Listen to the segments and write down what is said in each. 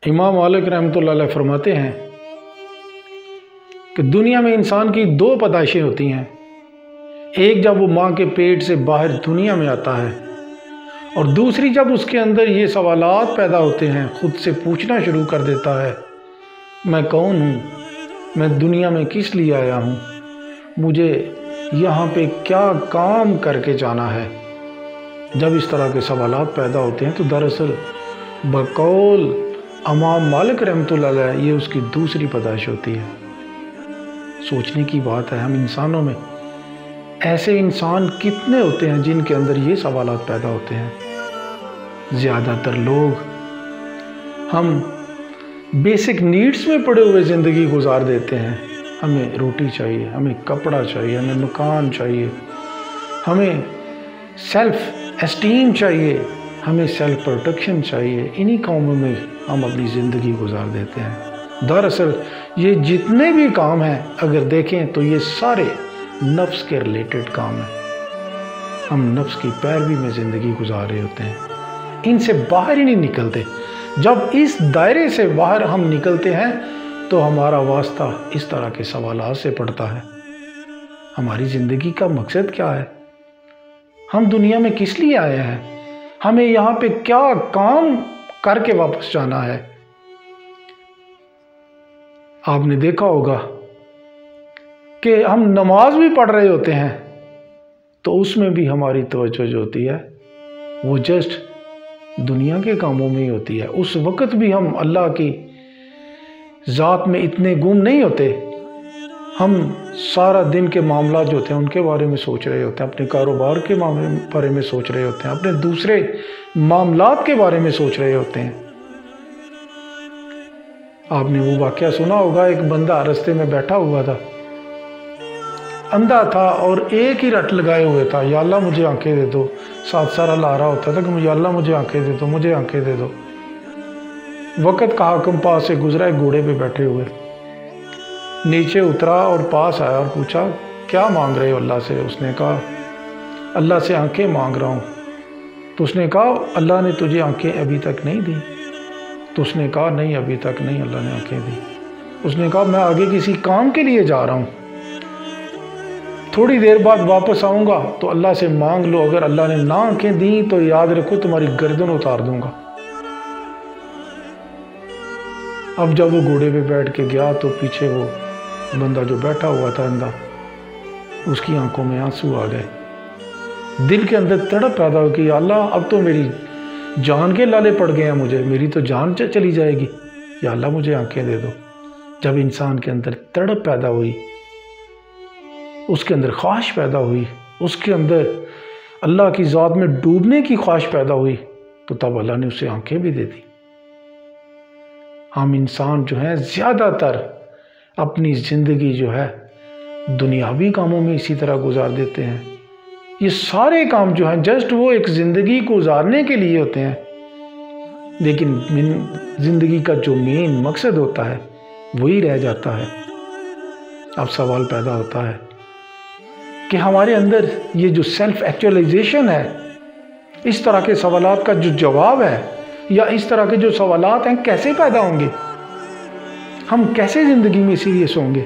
امام مالک رحمۃ اللہ علیہ فرماتے ہیں کہ دنیا میں انسان کی دو پیدائشیں ہوتی ہیں، ایک جب وہ ماں کے پیٹ سے باہر دنیا میں آتا ہے، اور دوسری جب اس کے اندر یہ سوالات پیدا ہوتے ہیں، خود سے پوچھنا شروع کر دیتا ہے، میں کون ہوں، میں دنیا میں کس لیے آیا ہوں، مجھے یہاں پہ کیا کام کر کے جانا ہے۔ جب اس طرح کے سوالات پیدا ہوتے ہیں تو دراصل بقول امام مالک رحمۃ اللہ علیہ یہ اس کی دوسری پیدائش ہوتی ہے۔ سوچنے کی بات ہے، ہم انسانوں میں ایسے انسان کتنے ہوتے ہیں جن کے اندر یہ سوالات پیدا ہوتے ہیں۔ زیادہ تر لوگ ہم بیسک نیڈز میں پڑے ہوئے زندگی گزار دیتے ہیں، ہمیں روٹی چاہیے، ہمیں کپڑا چاہیے، ہمیں مکان چاہیے، ہمیں سیلف اسٹیم چاہیے، ہمیں سیلف پروٹیکشن چاہیے۔ انہی کاموں میں ہم اپنی زندگی گزار دیتے ہیں۔ دراصل یہ جتنے بھی کام ہیں اگر دیکھیں تو یہ سارے نفس کے ریلیٹڈ کام ہیں۔ ہم نفس کی پیروی میں زندگی گزار رہے ہوتے ہیں، ان سے باہر ہی نہیں نکلتے۔ جب اس دائرے سے باہر ہم نکلتے ہیں تو ہمارا واسطہ اس طرح کے سوالات سے پڑتا ہے۔ ہماری زندگی کا مقصد کیا ہے؟ ہم دنیا میں کس لیے آئے ہیں؟ ہمیں یہاں پہ کیا کام کر کے واپس جانا ہے؟ آپ نے دیکھا ہوگا کہ ہم نماز بھی پڑھ رہے ہوتے ہیں تو اس میں بھی ہماری توجہ جو ہوتی ہے وہ جسٹ دنیا کے کاموں میں ہی ہوتی ہے۔ اس وقت بھی ہم اللہ کی ذات میں اتنے گم نہیں ہوتے، ہم سارا دن کے معاملات جو ہوتے ہیں ان کے بارے میں سوچ رہے ہوتے ہیں، اپنے کاروبار کے بارے میں سوچ رہے ہوتے ہیں، اپنے دوسرے معاملات کے بارے میں سوچ رہے ہوتے ہیں۔ آپ نے وہ واقعہ سنا ہوگا، ایک بندہ رستے میں بیٹھا ہوا تھا، اندھا تھا اور ایک ہی رٹ لگائے ہوئے تھا، یا اللہ مجھے آنکھیں دے دو۔ ساتھ سارا لا رہا ہوتا تھا کہ یا اللہ مجھے آنکھیں دے دو، مجھے آنکھیں دے دو۔ وقت کا حاکم پاس سے گزرا، ایک گھوڑے پہ بیٹھے ہوئے، نیچے اترا اور پاس آیا اور پوچھا کیا مانگ رہے ہو اللہ سے؟ اس نے کہا اللہ سے آنکھیں مانگ رہا ہوں۔ تو اس نے کہا اللہ نے تجھے آنکھیں ابھی تک نہیں دی؟ تو اس نے کہا نہیں، ابھی تک نہیں اللہ نے آنکھیں دی۔ اس نے کہا میں آگے کسی کام کے لیے جا رہا ہوں، تھوڑی دیر بعد واپس آؤں گا تو اللہ سے مانگ لو، اگر اللہ نے نہ آنکھیں دیں تو یاد رکھو تمہاری گردن اتار دوں گا۔ اب جب وہ گھوڑے پہ بیٹھ کے گیا تو پیچھے وہ بندہ جو بیٹھا ہوا تھا اندھا، اس کی آنکھوں میں آنسو آ گئے، دل کے اندر تڑپ پیدا ہو کہ اللہ اب تو میری جان کے لالے پڑ گئے ہیں، مجھے میری تو جان چلی جائے گی، یا اللہ مجھے آنکھیں دے دو۔ جب انسان کے اندر تڑپ پیدا ہوئی، اس کے اندر خواہش پیدا ہوئی، اس کے اندر اللہ کی ذات میں ڈوبنے کی خواہش پیدا ہوئی، تو تب اللہ نے اسے آنکھیں بھی دے دی۔ ہم انسان جو ہیں زیادہ تر اپنی زندگی جو ہے دنیاوی کاموں میں اسی طرح گزار دیتے ہیں۔ یہ سارے کام جو ہیں جسٹ وہ ایک زندگی گزارنے کے لیے ہوتے ہیں، لیکن زندگی کا جو مین مقصد ہوتا ہے وہی رہ جاتا ہے۔ اب سوال پیدا ہوتا ہے کہ ہمارے اندر یہ جو سیلف ایکچولائزیشن ہے، اس طرح کے سوالات کا جو جواب ہے یا اس طرح کے جو سوالات ہیں کیسے پیدا ہوں گے؟ ہم کیسے زندگی میں سیریس ہوں گے؟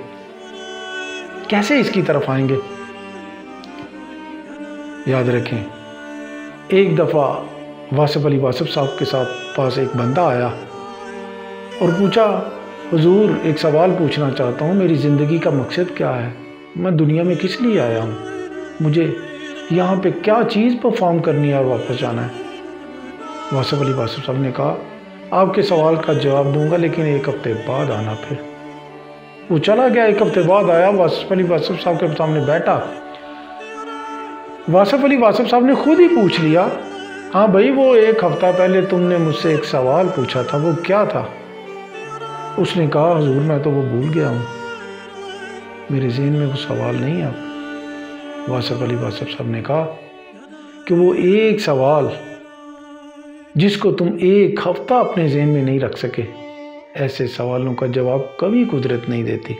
کیسے اس کی طرف آئیں گے؟ یاد رکھیں، ایک دفعہ واصف علی واصف صاحب کے ساتھ پاس ایک بندہ آیا اور پوچھا حضور ایک سوال پوچھنا چاہتا ہوں، میری زندگی کا مقصد کیا ہے؟ میں دنیا میں کس لیے آیا ہوں؟ مجھے یہاں پہ کیا چیز پرفارم کرنی ہے اور واپس جانا ہے؟ واصف علی واصف صاحب نے کہا آپ کے سوال کا جواب دوں گا لیکن ایک ہفتے بعد آنا۔ پھر وہ چلا گیا، ایک ہفتے بعد آیا، واصف علی واصف صاحب کے سامنے بیٹھا۔ واصف علی واصف صاحب نے خود ہی پوچھ لیا ہاں بھائی وہ ایک ہفتہ پہلے تم نے مجھ سے ایک سوال پوچھا تھا، وہ کیا تھا؟ اس نے کہا حضور میں تو وہ بھول گیا ہوں، میرے ذہن میں وہ سوال نہیں ہے۔ واصف علی واصف صاحب نے کہا کہ وہ ایک سوال جس کو تم ایک ہفتہ اپنے ذہن میں نہیں رکھ سکے، ایسے سوالوں کا جواب کبھی قدرت نہیں دیتی۔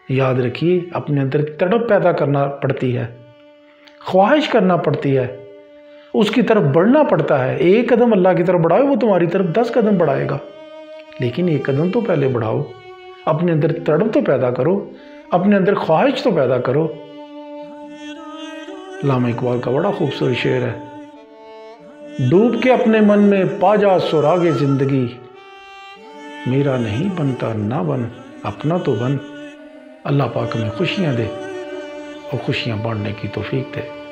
یاد رکھیے اپنے اندر تڑپ پیدا کرنا پڑتی ہے، خواہش کرنا پڑتی ہے، اس کی طرف بڑھنا پڑتا ہے۔ ایک قدم اللہ کی طرف بڑھائے وہ تمہاری طرف 10 قدم بڑھائے گا۔ لیکن ایک قدم تو پہلے بڑھاؤ، اپنے اندر تڑپ تو پیدا کرو، اپنے اندر خواہش تو پیدا کرو۔ علامہ اقبال کا بڑا خوبصورت شعر ہے، ڈوب کے اپنے من میں پا جا سراغ زندگی، میرا نہیں بنتا نہ بن اپنا تو بن۔ اللہ پاک ہمیں خوشیاں دے اور خوشیاں بانٹنے کی توفیق دے۔